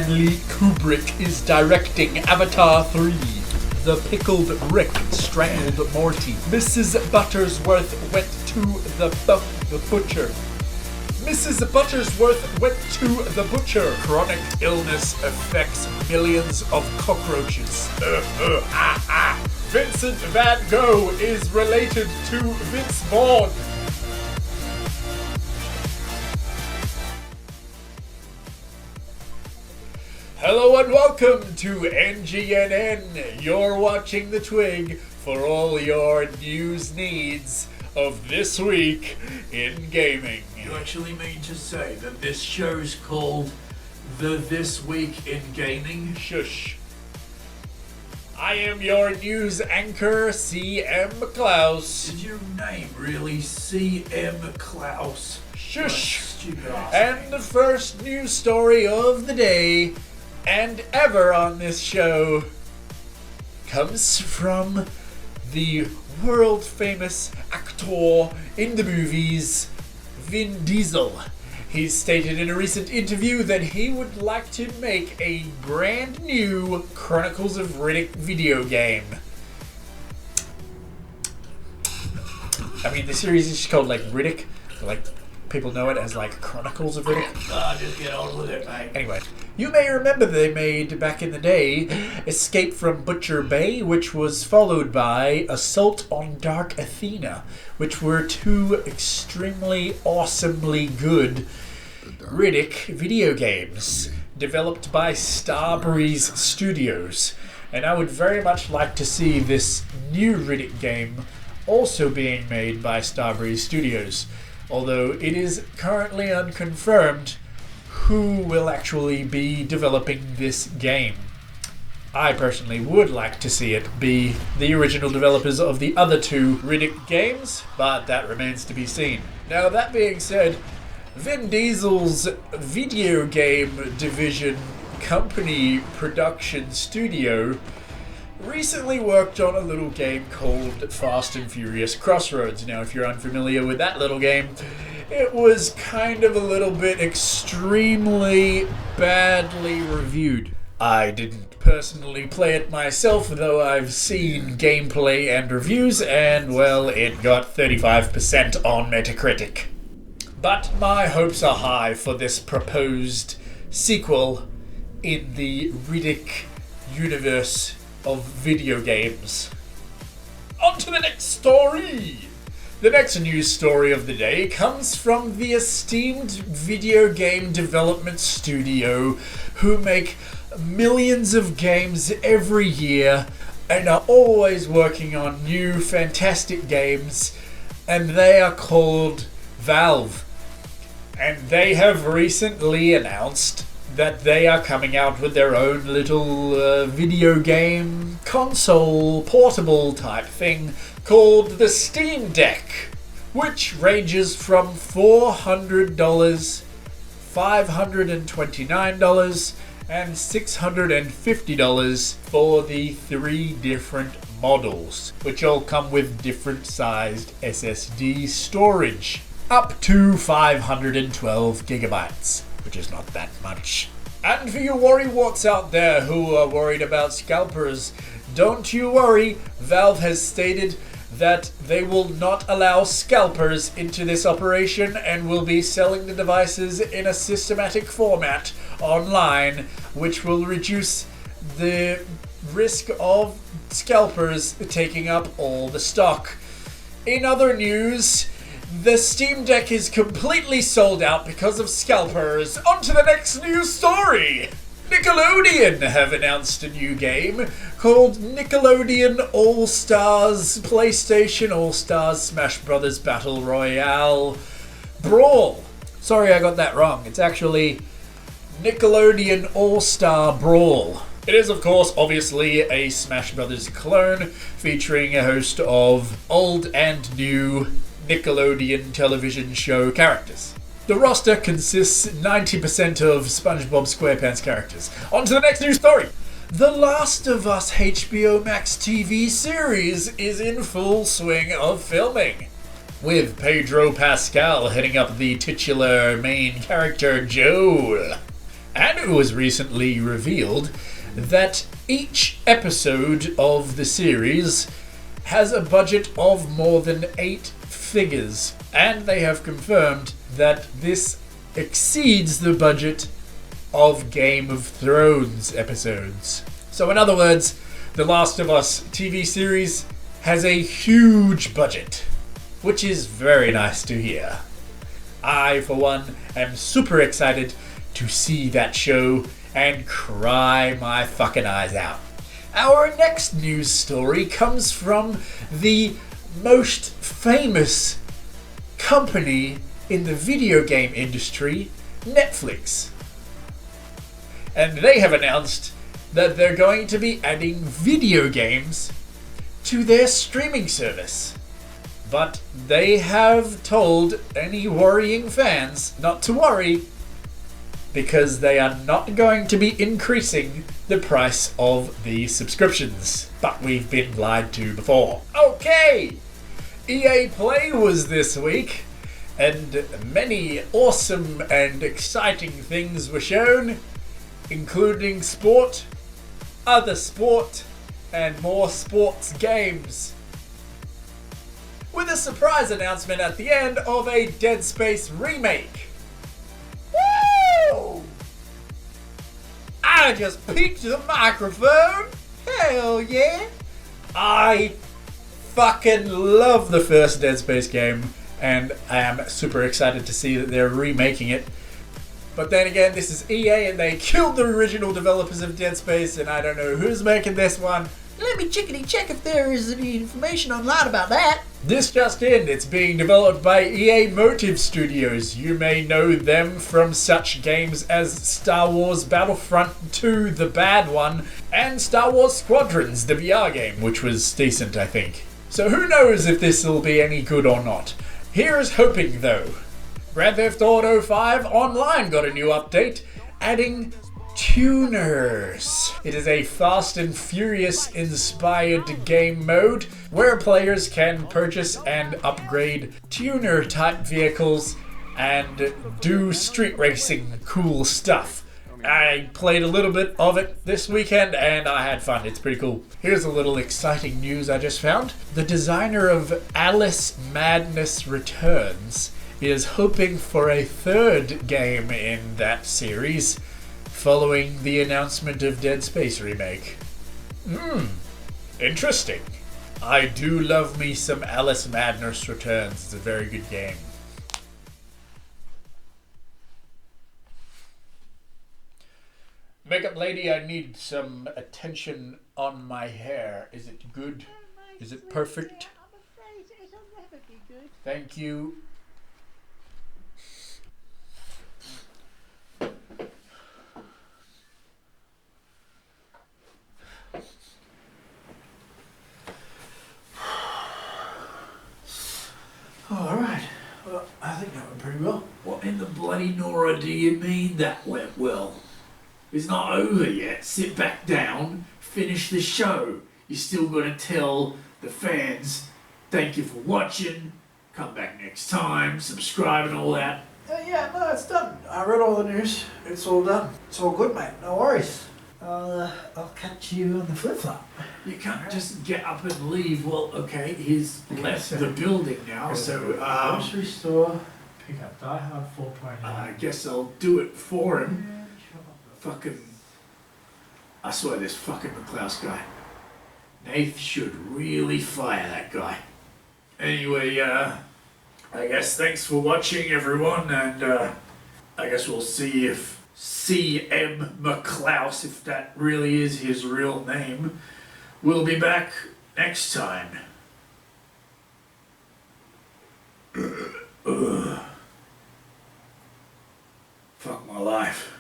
Stanley Kubrick is directing Avatar 3. The pickled Rick strangled Morty. Mrs. Buttersworth went to the butcher. Mrs. Buttersworth went to the butcher. Chronic illness affects millions of cockroaches. Vincent Van Gogh is related to Vince Vaughn. Hello and welcome to NGNN. You're watching the TWIG for all your news needs of this week in gaming. You actually mean to say that this show's called the This Week in Gaming? Shush. I am your news anchor, C.M. Klaus. Did your name really C.M. Klaus? Shush. Stupid ass. And the first news story of the day and ever on this show comes from the world famous actor in the movies, Vin Diesel. He stated in a recent interview that he would like to make a brand new Chronicles of Riddick video game. I mean, the series is called like Riddick, like people know it as like Chronicles of Riddick. Just get on with it, mate. Anyway, you may remember they made back in the day Escape from Butcher Bay, which was followed by Assault on Dark Athena, which were two extremely awesomely good Riddick video games developed by Starbreeze Studios. And I would very much like to see this new Riddick game also being made by Starbreeze Studios, although it is currently unconfirmed who will actually be developing this game. I personally would like to see it be the original developers of the other two Riddick games, but that remains to be seen. Now, that being said, Vin Diesel's video game division company production studio recently worked on a little game called Fast and Furious Crossroads. Now, if you're unfamiliar with that little game, it was kind of a little bit extremely badly reviewed. I didn't personally play it myself, though I've seen gameplay and reviews, and, well, it got 35% on Metacritic. But my hopes are high for this proposed sequel in the Riddick universe of video games. On to the next story! The next news story of the day comes from the esteemed video game development studio who make millions of games every year and are always working on new fantastic games, and they are called Valve. And they have recently announced that they are coming out with their own little video game console portable type thing called the Steam Deck, which ranges from $400, $529, and $650 for the three different models, which all come with different sized SSD storage, up to 512 gigabytes, which is not that much. And for you worrywats out there who are worried about scalpers, don't you worry, Valve has stated that they will not allow scalpers into this operation and will be selling the devices in a systematic format online, which will reduce the risk of scalpers taking up all the stock. In other news, the Steam Deck is completely sold out because of scalpers. On to the next news story! Nickelodeon have announced a new game called Nickelodeon All-Stars PlayStation All-Stars Smash Bros. Battle Royale Brawl. Sorry, I got that wrong. It's actually Nickelodeon All-Star Brawl. It is, of course, obviously a Smash Bros. Clone featuring a host of old and new Nickelodeon television show characters. The roster consists 90% of SpongeBob SquarePants characters. On to the next news story. The Last of Us HBO Max TV series is in full swing of filming, with Pedro Pascal heading up the titular main character Joel. And it was recently revealed that each episode of the series has a budget of more than 8 figures. And they have confirmed that this exceeds the budget of Game of Thrones episodes. So in other words, The Last of Us TV series has a huge budget, which is very nice to hear. I, for one, am super excited to see that show and cry my fucking eyes out. Our next news story comes from the most famous company in the video game industry, Netflix. And they have announced that they're going to be adding video games to their streaming service. But they have told any worrying fans not to worry, because they are not going to be increasing the price of the subscriptions. But we've been lied to before. Okay! EA Play was this week, and many awesome and exciting things were shown, including sport, other sport, and more sports games. With a surprise announcement at the end of a Dead Space remake. Woo! I just peeked the microphone. Hell yeah! I fucking love the first Dead Space game, and I am super excited to see that they're remaking it. But then again, this is EA and they killed the original developers of Dead Space, and I don't know who's making this one. Let me chickadee check if there is any information online about that. This just in, it's being developed by EA Motive Studios. You may know them from such games as Star Wars Battlefront 2, the bad one, and Star Wars Squadrons, the VR game, which was decent, I think. So who knows if this will be any good or not. Here's hoping, though. Grand Theft Auto 5 Online got a new update, adding tuners. It is a Fast and Furious inspired game mode where players can purchase and upgrade tuner type vehicles and do street racing cool stuff. I played a little bit of it this weekend and I had fun. It's pretty cool. Here's a little exciting news I just found. The designer of Alice Madness Returns is hoping for a third game in that series following the announcement of Dead Space remake. Interesting. I do love me some Alice Madness Returns. It's a very good game. Makeup lady, I need some attention on my hair. Is it good? Is it perfect? I'm afraid it'll never be good. Thank you. Alright, well, I think that went pretty well. What in the bloody Nora do you mean that went well? It's not over yet. Sit back down, finish the show. You still gotta tell the fans, thank you for watching, come back next time, subscribe and all that. Yeah, no, it's done. I read all the news. It's all done. It's all good, mate. No worries. I'll catch you on the flip-flop. You can't just get up and leave. Well, okay, he's left the building now, so Grocery store. Pick up Die Hard 4.0. I guess I'll do it for him. Fucking, I swear this fucking McClouse guy. Nath should really fire that guy. Anyway, I guess thanks for watching, everyone, and I guess we'll see if C.M. McClouse, if that really is his real name, will be back next time. Fuck my life.